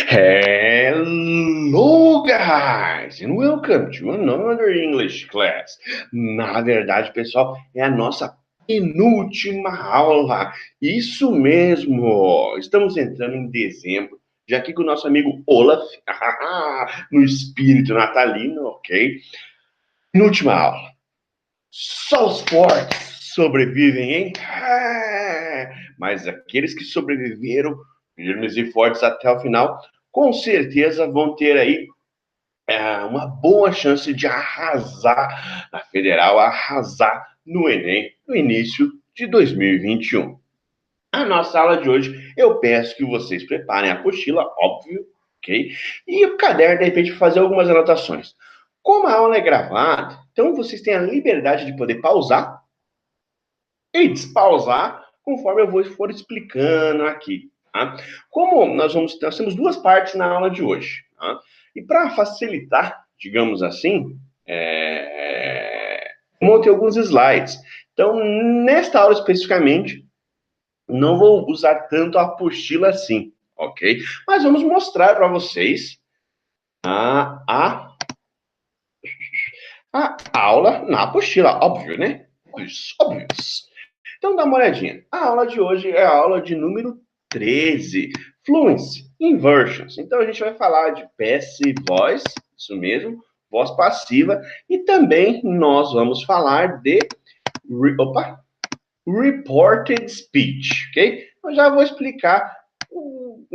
Hello, guys, and welcome to another English class. Na verdade, pessoal, é a nossa penúltima aula. Isso mesmo. Estamos entrando em dezembro, já aqui com o nosso amigo Olaf, no espírito natalino, ok? Penúltima aula. Só os fortes sobrevivem, hein? Mas aqueles que sobreviveram firmes e fortes até o final, com certeza vão ter aí uma boa chance de arrasar na Federal, arrasar no Enem no início de 2021. A nossa aula de hoje, eu peço que vocês preparem a apostila, óbvio, ok? E o caderno, de repente, fazer algumas anotações. Como a aula é gravada, então vocês têm a liberdade de poder pausar e despausar conforme eu for explicando aqui. Tá? Como nós temos duas partes na aula de hoje. Tá? E para facilitar, digamos assim, montei alguns slides. Então, nesta aula especificamente, não vou usar tanto a apostila assim, ok? Mas vamos mostrar para vocês a aula na apostila, óbvio, né? Óbvio. Então dá uma olhadinha. A aula de hoje é a aula de número 13, Fluency Inversions. Então a gente vai falar de passive voice, isso mesmo, voz passiva, e também nós vamos falar de reported speech, ok? Eu já vou explicar o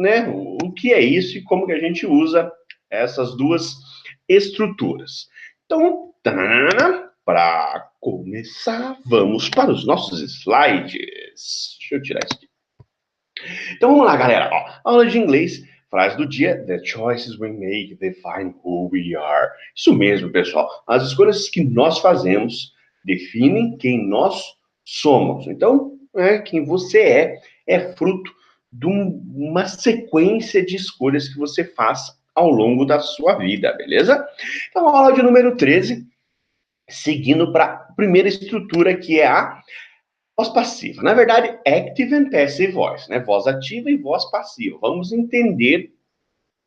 que é isso e como que a gente usa essas duas estruturas. Então, para começar, vamos para os nossos slides. Deixa eu tirar isso aqui. Então, vamos lá, galera. Aula de inglês, frase do dia. The choices we make define who we are. Isso mesmo, pessoal. As escolhas que nós fazemos definem quem nós somos. Então, quem você é fruto de uma sequência de escolhas que você faz ao longo da sua vida, beleza? Então, a aula de número 13, seguindo para a primeira estrutura, que é a voz passiva. Na verdade, active and passive voice, né? Voz ativa e voz passiva. Vamos entender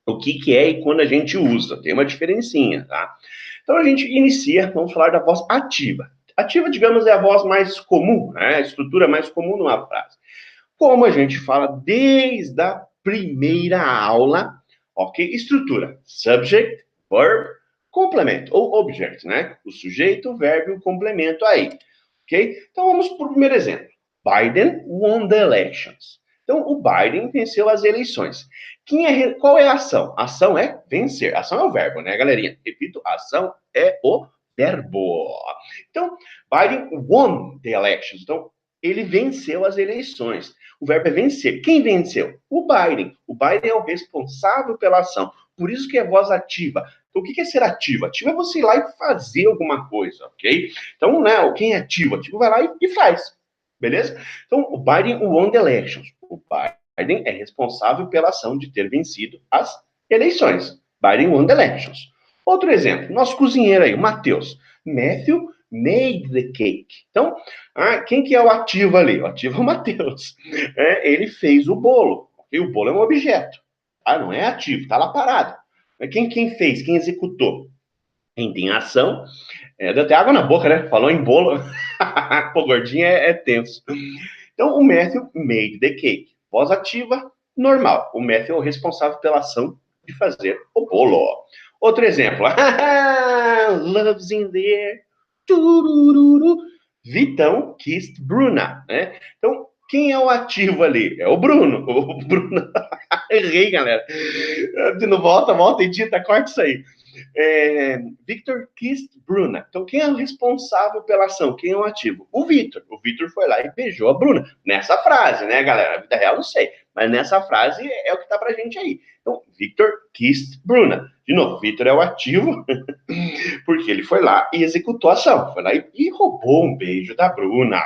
o que é e quando a gente usa. Tem uma diferencinha, tá? Então, a gente inicia, vamos falar da voz ativa. Ativa, digamos, é a voz mais comum, né? A estrutura mais comum numa frase. Como a gente fala desde a primeira aula, ok? Estrutura: subject, verb, complemento ou object, né? O sujeito, o verbo e o complemento aí, ok? Então vamos para o primeiro exemplo. Biden won the elections. Então o Biden venceu as eleições. Qual é a ação? A ação é vencer. A ação é o verbo, né, galerinha? Repito, a ação é o verbo. Então, Biden won the elections. Então, ele venceu as eleições. O verbo é vencer. Quem venceu? O Biden. O Biden é o responsável pela ação. Por isso que é voz ativa. Então, o que é ser ativo? Ativo é você ir lá e fazer alguma coisa, ok? Então, né, quem é ativo? Ativo vai lá e faz. Beleza? Então, o Biden won the elections. O Biden é responsável pela ação de ter vencido as eleições. Biden won the elections. Outro exemplo, nosso cozinheiro aí, o Matheus. Matthew made the cake. Então, quem que é o ativo ali? O ativo é o Matheus. Ele fez o bolo. E o bolo é um objeto. Não é ativo, está lá parado. Quem fez? Quem executou? Quem tem ação. Deu até água na boca, né? Falou em bolo. Pô, gordinho é tenso. Então, o Matthew made the cake. Voz ativa, normal. O Matthew é o responsável pela ação de fazer o bolo. Outro exemplo. Love's in the air. Turururu. Vitão kissed Bruna, né? Então, quem é o ativo ali? É o Bruno. O Bruno. Errei, galera. Não volta, edita, corta isso aí. Victor kissed Bruna. Então, quem é o responsável pela ação? Quem é o ativo? O Victor. O Victor foi lá e beijou a Bruna. Nessa frase, né, galera? Na vida real, não sei. Mas nessa frase é o que tá pra gente aí. Então, Victor kissed Bruna. De novo, Victor é o ativo, porque ele foi lá e executou a ação. Foi lá e roubou um beijo da Bruna.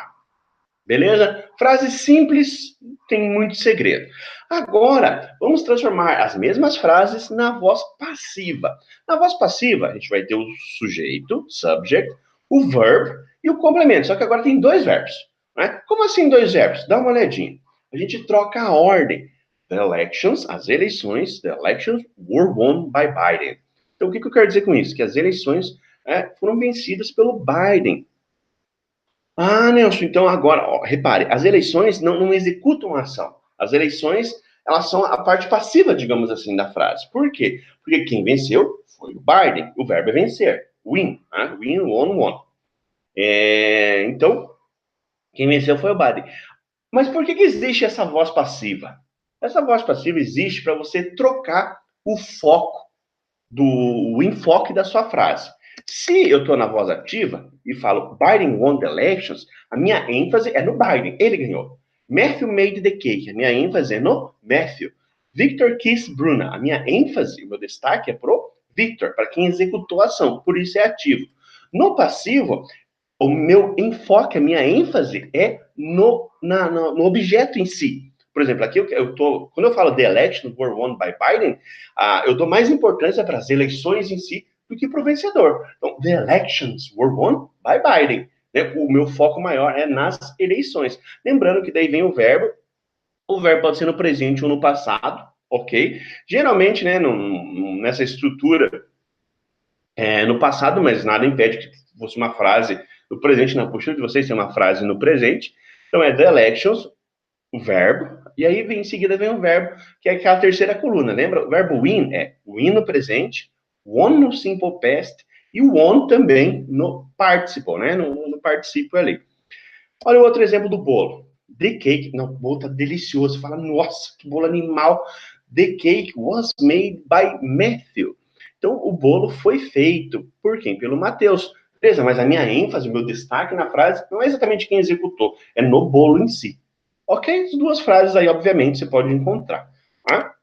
Beleza? Frase simples, tem muito segredo. Agora, vamos transformar as mesmas frases na voz passiva. Na voz passiva, a gente vai ter o sujeito, subject, o verb e o complemento. Só que agora tem dois verbos. Né? Como assim dois verbos? Dá uma olhadinha. A gente troca a ordem. the elections, as eleições, the elections were won by Biden. Então, o que eu quero dizer com isso? Que as eleições foram vencidas pelo Biden. Ah, Nelson, então agora, ó, repare, as eleições não executam a ação. As eleições, elas são a parte passiva, digamos assim, da frase. Por quê? Porque quem venceu foi o Biden. O verbo é vencer. Win, né? Win, won, won. Então, quem venceu foi o Biden. Mas por que existe essa voz passiva? Essa voz passiva existe para você trocar o foco, o enfoque da sua frase. Se eu estou na voz ativa e falo Biden won the elections, a minha ênfase é no Biden, ele ganhou. Matthew made the cake, a minha ênfase é no Matthew. Victor kissed Bruna, a minha ênfase, o meu destaque é pro Victor, para quem executou a ação, por isso é ativo. No passivo, o meu enfoque, a minha ênfase é no objeto em si. Por exemplo, aqui quando eu falo the elections were won by Biden, eu dou mais importância para as eleições em si do que para o vencedor. Então, the elections were won by Biden. Né? O meu foco maior é nas eleições. Lembrando que daí vem o verbo pode ser no presente ou no passado, ok? Geralmente, né, nessa estrutura, no passado, mas nada impede que fosse uma frase no presente, na postura de vocês tem uma frase no presente. Então, é the elections, o verbo, e aí em seguida vem o verbo, que é aquela terceira coluna, lembra? O verbo win é win no presente, won no simple past, e o won também no participle, né? No particípio ali. Olha o outro exemplo do bolo. The cake, não, o bolo tá delicioso. Fala, nossa, que bolo animal. The cake was made by Matthew. Então, o bolo foi feito por quem? Pelo Mateus. Beleza, mas a minha ênfase, o meu destaque na frase não é exatamente quem executou, é no bolo em si. Ok? As duas frases aí, obviamente, você pode encontrar. Tá?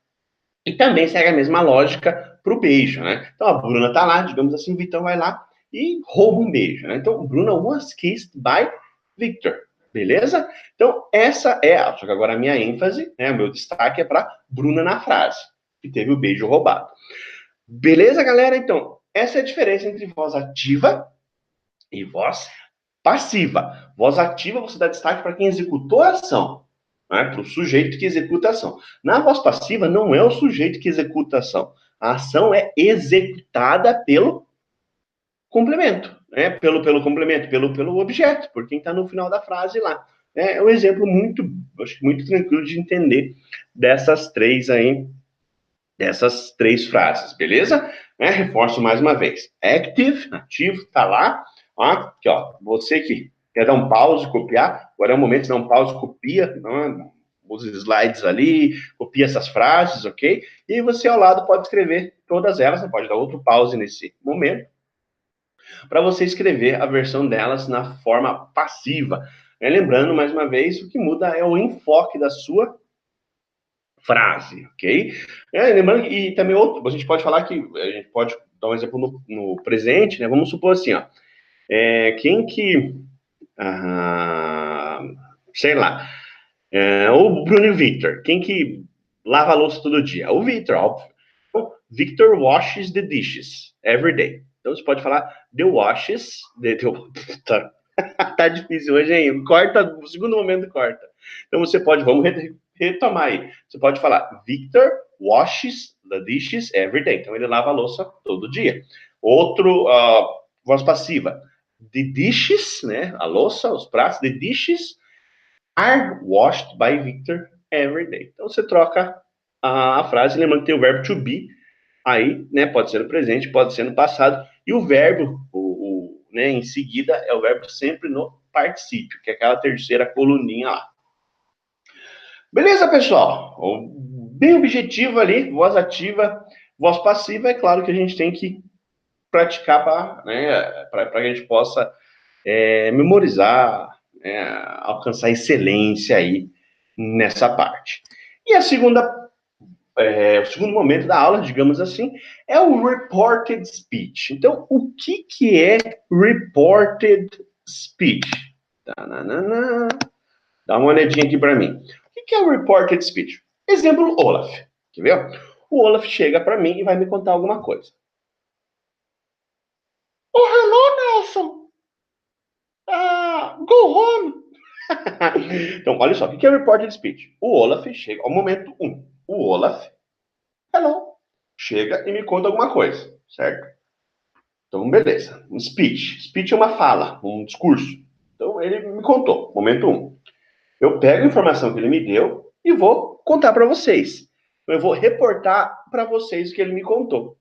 E também segue a mesma lógica para o beijo, né? Então, a Bruna tá lá, digamos assim, o Vitão vai lá e rouba um beijo, né? Então, Bruna was kissed by Victor. Beleza? Então, essa é, só que agora a minha ênfase, né, o meu destaque é para Bruna na frase, que teve o beijo roubado. Beleza, galera? Então, essa é a diferença entre voz ativa e voz passiva. Voz ativa, você dá destaque para quem executou a ação, né? Para o sujeito que executa a ação. Na voz passiva, não é o sujeito que executa a ação. A ação é executada pelo complemento, né? Pelo complemento, pelo objeto, por quem está no final da frase lá. É um exemplo acho que muito tranquilo de entender dessas três frases, beleza? Reforço mais uma vez. Active, ativo, tá lá. Ó, aqui, ó, você que quer dar um pause, copiar, agora é o momento de dar um pause, copia, os slides ali, copia essas frases, ok? E você ao lado pode escrever todas elas, você pode dar outro pause nesse momento, para você escrever a versão delas na forma passiva. Lembrando, mais uma vez, o que muda é o enfoque da sua frase, ok? Lembrando, e também outro, a gente pode falar que, a gente pode dar um exemplo no presente, né? Vamos supor assim, ó, quem que, sei lá, o Bruno e o Victor, quem que lava a louça todo dia? O Victor, óbvio. Então, Victor washes the dishes every day. Então, você pode falar the washes, tá difícil hoje, hein? Corta, no segundo momento corta. Então, você pode, vamos retomar aí. Você pode falar, Victor washes the dishes every day. Então, ele lava a louça todo dia. Outro, voz passiva. The dishes, né? A louça, os pratos, the dishes are washed by Victor every day. Então, você troca a frase, lembrando que tem o verbo to be, aí, né? Pode ser no presente, pode ser no passado. E o verbo, né, em seguida, é o verbo sempre no particípio, que é aquela terceira coluninha lá. Beleza, pessoal? Bem objetivo ali, voz ativa, voz passiva, é claro que a gente tem que praticar para que a gente possa memorizar, alcançar excelência aí nessa parte. E o segundo momento da aula, digamos assim, é o reported speech. Então, o que é reported speech? Dá uma olhadinha aqui para mim. O que é o reported speech? Exemplo, Olaf. Quer ver? O Olaf chega para mim e vai me contar alguma coisa. Oh, hello, Nelson. Go home. Então, olha só, o que é reported speech? O Olaf chega ao momento 1. o Olaf, hello, chega e me conta alguma coisa, certo? Então, beleza. Um speech. Speech é uma fala, um discurso. Então, ele me contou, momento 1. Eu pego a informação que ele me deu e vou contar para vocês. Eu vou reportar para vocês o que ele me contou.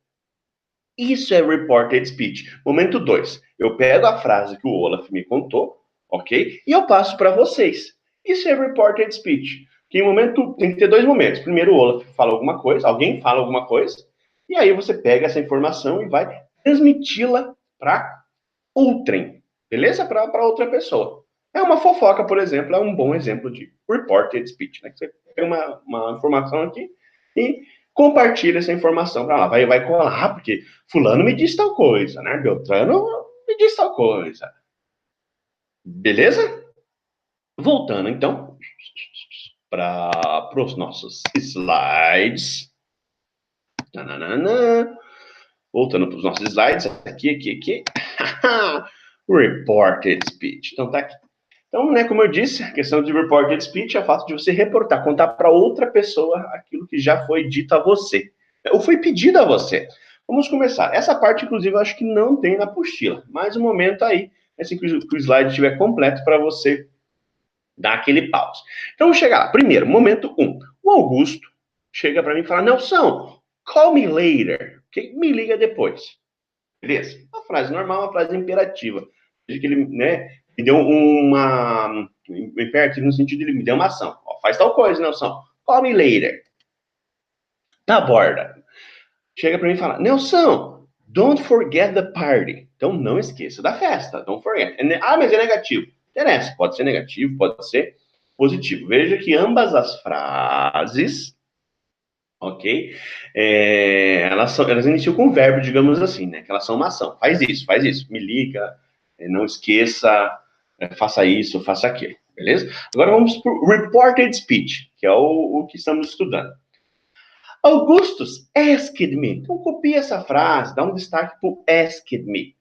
Isso é reported speech. Momento 2. Eu pego a frase que o Olaf me contou, ok? E eu passo para vocês. Isso é reported speech. Que em momento tem que ter 2 momentos. Primeiro o Olaf fala alguma coisa, alguém fala alguma coisa, e aí você pega essa informação e vai transmiti-la para outrem, beleza? Para outra pessoa. É uma fofoca, por exemplo, é um bom exemplo de reported speech, né? Você pega uma informação aqui e compartilha essa informação para lá. Vai colar, porque fulano me diz tal coisa, né? Beltrano me diz tal coisa. Beleza? Voltando, então, para os nossos slides. Tananana. Voltando para os nossos slides. Aqui. Reported speech. Então, tá aqui. Então, né, como eu disse, a questão de reported speech é o fato de você reportar, contar para outra pessoa aquilo que já foi dito a você, ou foi pedido a você. Vamos começar. Essa parte, inclusive, eu acho que não tem na apostila, mas o momento aí, assim que o slide estiver completo para você dar aquele pause. Então, vamos chegar lá. Primeiro, momento 1. O Augusto chega para mim e fala, Nelson, call me later, okay? Me liga depois. Beleza? Uma frase normal, uma frase imperativa. Que ele, né, me deu um imperativo no sentido de ele me deu uma ação. Ó, faz tal coisa, Nelson. Call me later. Na borda. Chega para mim e fala, Nelson, don't forget the party. Então, não esqueça da festa. Don't forget. Mas é negativo. Interessa. Pode ser negativo, pode ser positivo. Veja que ambas as frases, ok? Elas iniciam com um verbo, digamos assim, né? Que elas são uma ação. Faz isso. Me liga, não esqueça, faça isso, faça aquilo. Beleza? Agora vamos para o reported speech, que é o que estamos estudando. Augustus asked me. Então copia essa frase, dá um destaque para o asked me.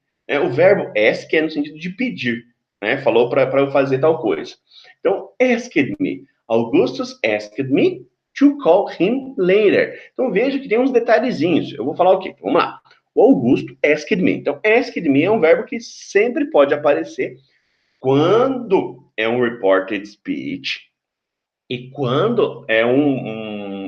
O verbo ask é no sentido de pedir, né? Falou para eu fazer tal coisa. Então, asked me. Augustus asked me to call him later. Então veja que tem uns detalhezinhos. Eu vou falar o quê? Vamos lá. O Augusto asked me. Então, asked me é um verbo que sempre pode aparecer quando é um reported speech e quando é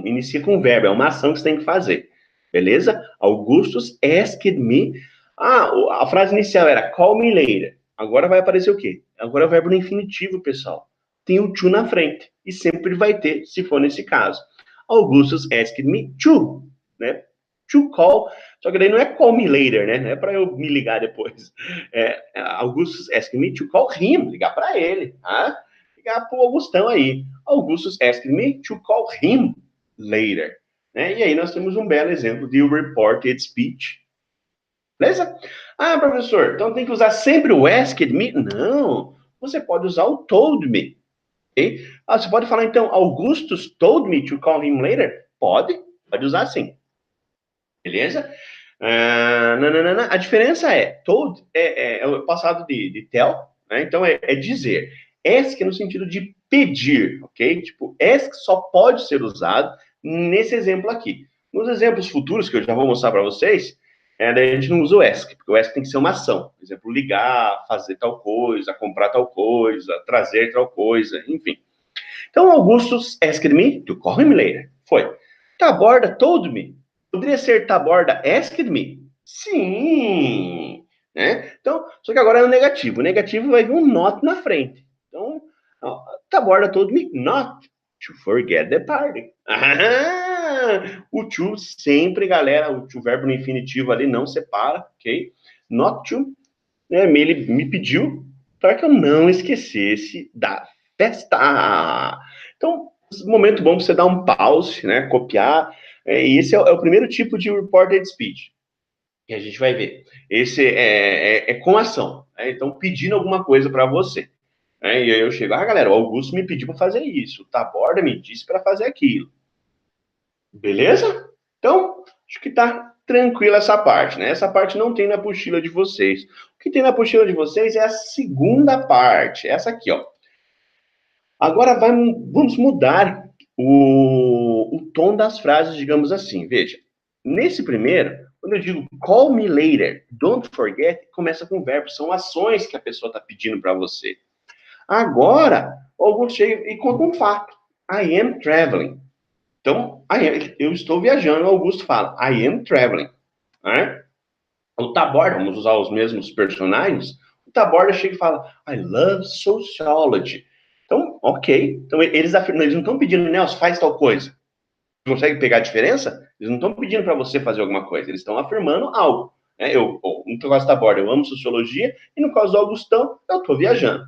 inicia com um verbo, é uma ação que você tem que fazer. Beleza? Augustus asked me. A frase inicial era call me later. Agora vai aparecer o quê? Agora é o verbo no infinitivo, pessoal. Tem o to na frente. E sempre vai ter, se for nesse caso. Augustus asked me to, né? To call. Só que daí não é call me later, né? Não é para eu me ligar depois. Augustus asked me to call him, ligar para ele, tá? Ligar para o Augustão aí. Augustus asked me to call him later. Né? E aí nós temos um belo exemplo de reported speech. Beleza? Professor, então tem que usar sempre o asked me? Não. Você pode usar o told me. Okay? Você pode falar, então, Augustus told me to call him later? Pode usar sim. Beleza? A diferença told é o passado de tell, né? Então é dizer. Ask é no sentido de pedir, ok? Tipo, ask só pode ser usado nesse exemplo aqui. Nos exemplos futuros, que eu já vou mostrar para vocês, daí a gente não usa o ask, porque o ask tem que ser uma ação. Por exemplo, ligar, fazer tal coisa, comprar tal coisa, trazer tal coisa, enfim. Então, Augustus asked me to call him later. Foi. Taborda told me. Poderia ser Taborda asked me? Sim. Né? Então, só que agora é o negativo. O negativo vai vir um not na frente. Então, Taborda told me not to forget the party. O to sempre, galera, o to verbo no infinitivo ali não separa, ok? Not to, né? Ele me pediu para que eu não esquecesse da festa. Então, momento bom para você dar um pause, né? Copiar. E esse é o primeiro tipo de reported speech que a gente vai ver. Esse é com ação. Né? Então, pedindo alguma coisa para você. Né? E aí eu chego, galera, o Augusto me pediu para fazer isso. O Taborda me disse para fazer aquilo. Beleza? Então, acho que tá tranquila essa parte, né? Essa parte não tem na apostila de vocês. O que tem na apostila de vocês é a segunda parte, essa aqui, ó. Agora vamos mudar o tom das frases, digamos assim. Veja, nesse primeiro, quando eu digo call me later, don't forget, começa com verbo, são ações que a pessoa está pedindo para você. Agora, o Augusto chega e conta um fato. I am traveling. Então, eu estou viajando, o Augusto fala, I am traveling. Né? O Taborda, vamos usar os mesmos personagens, o Taborda chega e fala, I love sociology. Então, ok. Então, eles não estão pedindo, Nelson, faz tal coisa. Consegue pegar a diferença? Eles não estão pedindo para você fazer alguma coisa, eles estão afirmando algo. Né? No caso da Borda, eu amo sociologia, e no caso do Augustão, eu estou viajando.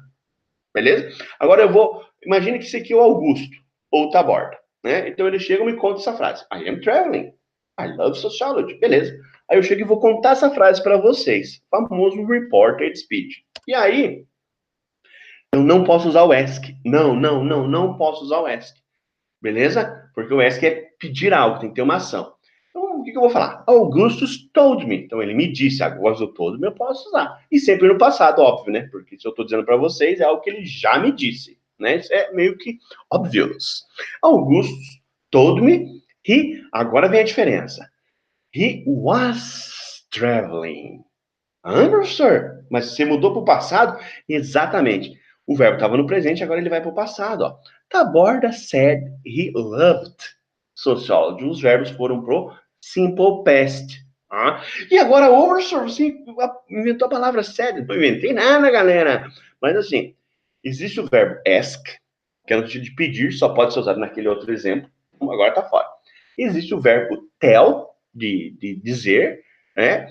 Beleza? Agora eu vou. Imagine que isso aqui é o Augusto, ou o Taborda. Né? Então ele chega e me conta essa frase: I am traveling. I love sociology. Beleza. Aí eu chego e vou contar essa frase para vocês. Famoso reported speech. E aí, eu não posso usar o ask. Não posso usar o ask. Beleza? Porque o ask é pedir algo, tem que ter uma ação. Então, o que eu vou falar? Augustus told me. Então, ele me disse, agora eu told me, eu posso usar. E sempre no passado, óbvio, né? Porque se eu estou dizendo para vocês, é algo que ele já me disse. Né? Isso é meio que obvious. Augustus told me, agora vem a diferença. He was traveling. Sir, mas você mudou para o passado? Exatamente. O verbo estava no presente, agora ele vai para o passado. Ó. Taborda said he loved sociology. Os verbos foram pro simple past. Ah. E agora, Sir, você inventou a palavra said. Não inventei nada, galera. Mas assim, existe o verbo ask, que é no sentido de pedir, só pode ser usado naquele outro exemplo. Agora está fora. Existe o verbo tell, de dizer, né?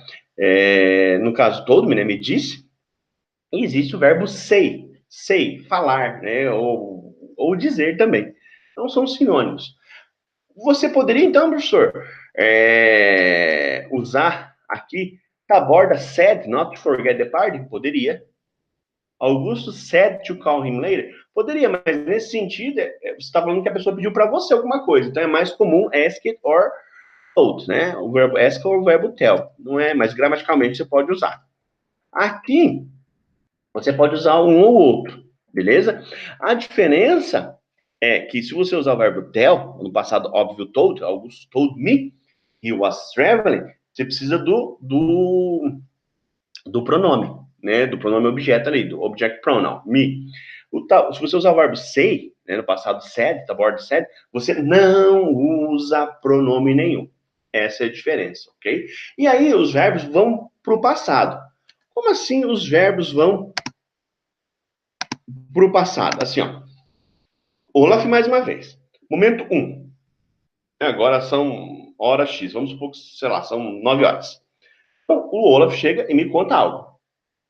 No caso todo, né, me disse, e existe o verbo say, falar, né, ou dizer também. Então, são sinônimos. Você poderia, então, professor, usar aqui, Taborda said not to forget the party? Poderia. Augusto said to call him later? Poderia, mas nesse sentido, você está falando que a pessoa pediu para você alguma coisa. Então, é mais comum ask it or told, né? O verbo ask ou o verbo tell. Não é, mas gramaticalmente você pode usar. Aqui, você pode usar um ou outro, beleza? A diferença é que se você usar o verbo tell, no passado, óbvio, told, Augusto told me, he was traveling, você precisa do pronome, né? Do pronome objeto ali, do object pronoun, me. Se você usar o verbo say, né, no passado said, Taborda said, você não usa pronome nenhum. Essa é a diferença, ok? E aí os verbos vão para o passado. Como assim os verbos vão para o passado? Assim, ó. Olaf mais uma vez. Momento 1. Agora são horas X. Vamos supor que, sei lá, são 9 horas. Então, o Olaf chega e me conta algo.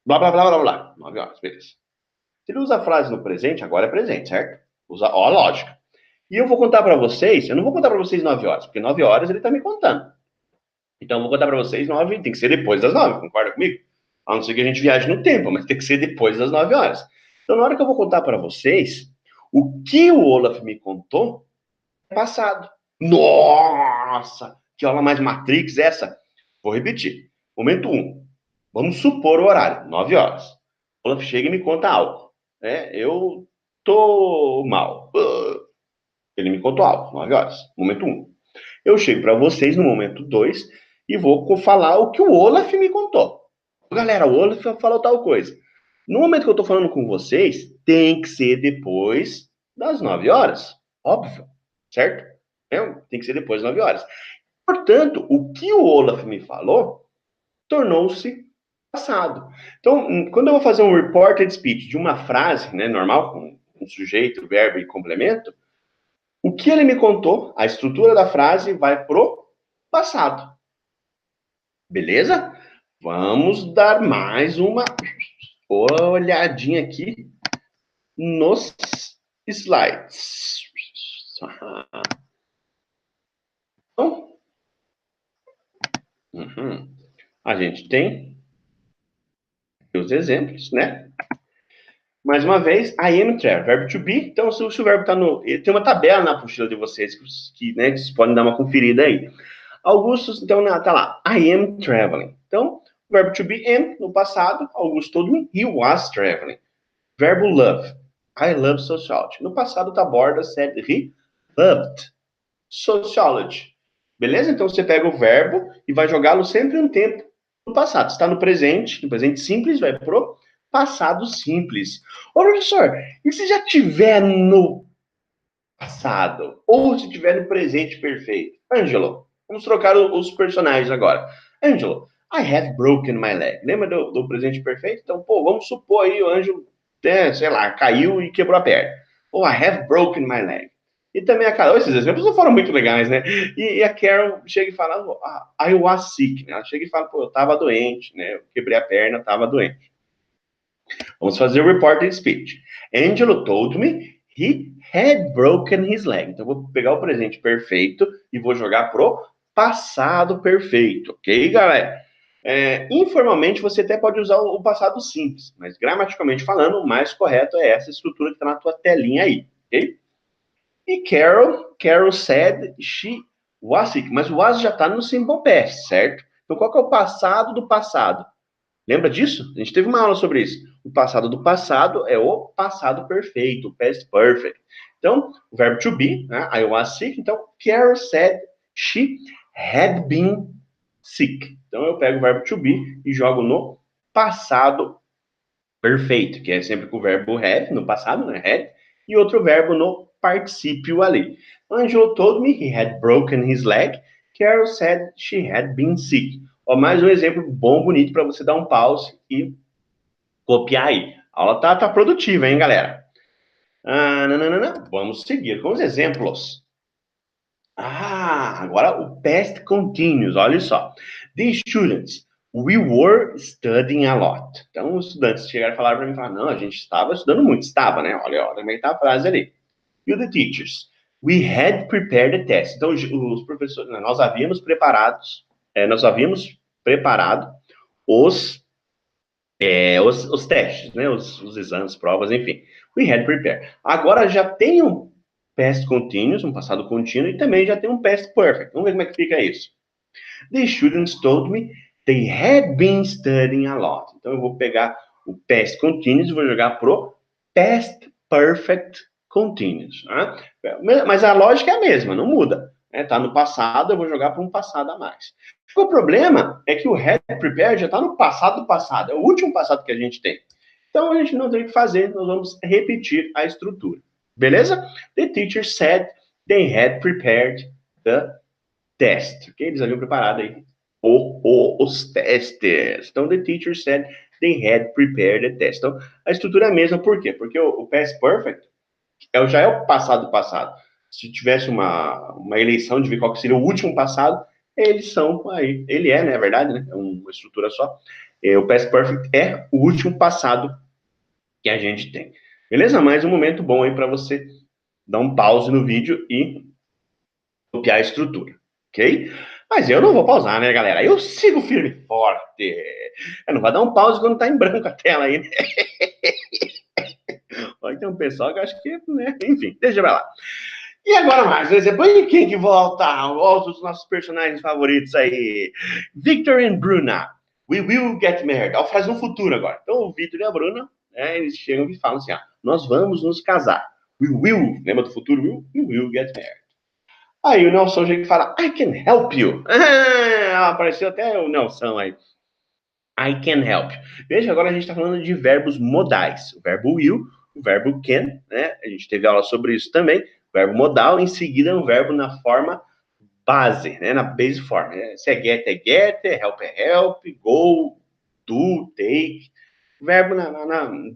Blá, blá, blá, blá, blá. 9 horas, beleza. Se ele usa a frase no presente, agora é presente, certo? Usa, ó, lógica. E eu vou contar para vocês, eu não vou contar para vocês 9 horas, porque 9 horas ele está me contando. Então, eu vou contar para vocês 9, tem que ser depois das 9, concorda comigo? A não ser que a gente viaje no tempo, mas tem que ser depois das 9 horas. Então, na hora que eu vou contar para vocês, o que o Olaf me contou é passado. Nossa, que aula mais Matrix essa? Vou repetir. Momento 1. Vamos supor o horário, 9 horas. O Olaf chega e me conta algo. Eu tô mal. Ele me contou algo, 9 horas. Momento 1. Eu chego para vocês no momento 2 e vou falar o que o Olaf me contou. Galera, o Olaf falou tal coisa. No momento que eu estou falando com vocês, tem que ser depois das 9 horas. Óbvio, certo? Tem que ser depois das 9 horas. Portanto, o que o Olaf me falou tornou-se passado. Então, quando eu vou fazer um reported speech de uma frase, né, normal, com um sujeito, verbo e complemento, o que ele me contou, a estrutura da frase vai pro passado. Beleza? Vamos dar mais uma olhadinha aqui nos slides. Então, a gente tem os exemplos, né? Mais uma vez, I am traveling, verbo to be. Então, se o verbo está no... Tem uma tabela na apostila de vocês que vocês podem dar uma conferida aí. Augustus, então, tá lá. I am traveling. Então, verbo to be am, no passado. Augusto told me, he was traveling. Verbo love. I love sociology. No passado, Taborda said he loved sociology. Beleza? Então você pega o verbo e vai jogá-lo sempre um tempo no passado. Está no presente simples, vai pro passado simples. Ô, professor, e se já tiver no passado? Ou se tiver no presente perfeito? Ângelo, vamos trocar os personagens agora. Ângelo, I have broken my leg. Lembra do presente perfeito? Então, pô, vamos supor aí o Ângelo, sei lá, caiu e quebrou a perna. Oh, I have broken my leg. E também a Carol, esses exemplos não foram muito legais, né? E a Carol chega e fala, I was sick, né? Ela chega e fala, pô, eu tava doente, né? Eu quebrei a perna, tava doente. Vamos fazer o reported speech. Angelo told me he had broken his leg. Então, eu vou pegar o presente perfeito e vou jogar pro passado perfeito, ok, galera? Informalmente, você até pode usar o passado simples, mas gramaticalmente falando, o mais correto é essa estrutura que está na tua telinha aí, ok? E Carol said she was sick, mas o was já está no simple past, certo? Então, qual que é o passado do passado? Lembra disso? A gente teve uma aula sobre isso. O passado do passado é o passado perfeito, o past perfect. Então, o verbo to be, né? I was sick. Então, Carol said she had been sick. Então, eu pego o verbo to be e jogo no passado perfeito, que é sempre com o verbo have, no passado, né? Had, e outro verbo no particípio ali. Angelo told me he had broken his leg. Carol said she had been sick. Ó, mais um exemplo bom, bonito, para você dar um pause e copiar aí. A aula tá produtiva, hein, galera? Vamos seguir com os exemplos. Agora o past continuous, olha só. The students, we were studying a lot. Então, os estudantes chegaram a falar para mim, não, a gente estava estudando muito. Estava, né? Olha como é que tá a frase ali. E o the teachers, we had prepared the test. Então, os professores, nós havíamos preparado os testes, né? Os exames, provas, enfim. We had prepared. Agora já tem um past continuous, um passado contínuo, e também já tem um past perfect. Vamos ver como é que fica isso. The students told me they had been studying a lot. Então eu vou pegar o past continuous e vou jogar pro past perfect continuous. Né? Mas a lógica é a mesma, não muda. Tá no passado, eu vou jogar para um passado a mais. O problema é que o had prepared já está no passado do passado. É o último passado que a gente tem. Então a gente não tem o que fazer, nós vamos repetir a estrutura. Beleza? The teacher said they had prepared the test. Okay? Eles haviam preparado aí os testes. Então, the teacher said they had prepared the test. Então, a estrutura é a mesma, por quê? Porque o past perfect já é o passado do passado. Se tivesse uma eleição de ver qual que seria o último passado, eles são aí. Ele é, né? É verdade, né? É uma estrutura só. O past perfect é o último passado que a gente tem. Beleza? Mais um momento bom aí para você dar um pause no vídeo e copiar a estrutura, ok? Mas eu não vou pausar, né, galera? Eu sigo firme e forte. Eu não vou dar um pause quando tá em branco a tela aí, né? Pode ter um pessoal que acha que, né? Enfim, deixa pra lá. E agora mais um exemplo. E quem que volta? Volta os nossos personagens favoritos aí. Victor e Bruna. We will get married. Ó, faz no futuro agora. Então, o Victor e a Bruna, né, eles chegam e falam assim, nós vamos nos casar. We will, lembra do futuro? We will get married. Aí o Nelson chega e fala, I can help you. Apareceu até o Nelson aí. I can help you. Veja, agora a gente está falando de verbos modais. O verbo will, o verbo can, né? A gente teve aula sobre isso também. O verbo modal, em seguida, é um verbo na forma base, né? Na base form. Se é get, help é help, go, do, take. Verbo na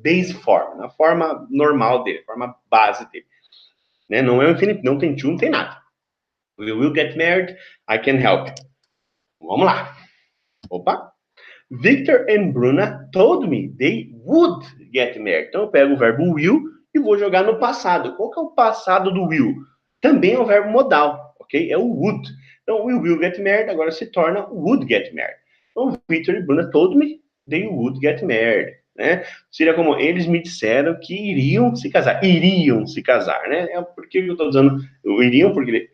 base form, na forma normal dele, forma base dele. Né? Não é o infinito, não tem to, não tem nada. We will get married, I can help you. Vamos lá. Opa. Victor and Bruna told me they would get married. Então eu pego o verbo will e vou jogar no passado. Qual que é o passado do will? Também é o verbo modal, ok? É o would. Então we will get married agora se torna would get married. Então Victor e Bruna told me they would get married. Né? Seria como eles me disseram que iriam se casar. Iriam se casar, né? Por que eu estou usando o iriam? Porque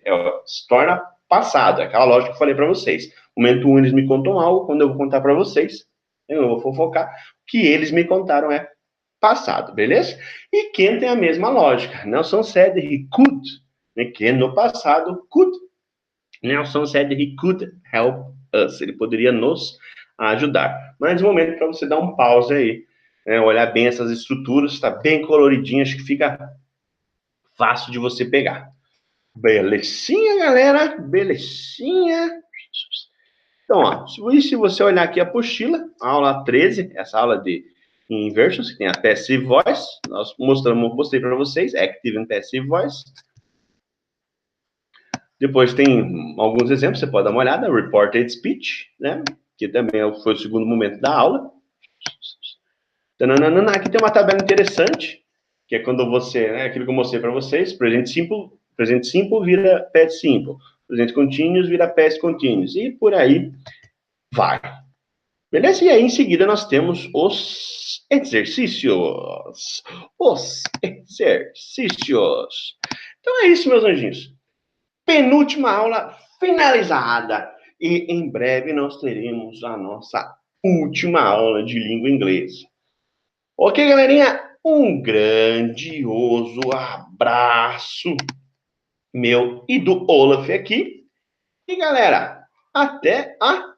se torna passado. É aquela lógica que eu falei para vocês. Momento 1, eles me contam algo, quando eu vou contar para vocês, eu vou fofocar, o que eles me contaram é passado, beleza? E Ken tem a mesma lógica. Nelson said he could né, que no passado, could, Nelson said he could help us. Ele poderia nos ajudar. Mas no momento para você dar um pause aí, né, olhar bem essas estruturas, está bem coloridinho, acho que fica fácil de você pegar. Belezinha, galera? Belezinha? Então, ó, se você olhar aqui a apostila, aula 13, essa aula de inversions, que tem a passive voice, nós mostrei para vocês, active and passive voice. Depois tem alguns exemplos, você pode dar uma olhada, reported speech, né, que também foi o segundo momento da aula. Aqui tem uma tabela interessante, que é quando você, né, aquilo que eu mostrei para vocês, present simple vira past simple, present continuous vira past continuous, e por aí vai. Beleza? E aí, em seguida, nós temos os exercícios. Os exercícios. Então é isso, meus anjinhos. Penúltima aula finalizada. E em breve nós teremos a nossa última aula de língua inglesa. Ok, galerinha? Um grandioso abraço meu e do Olaf aqui. E, galera, até a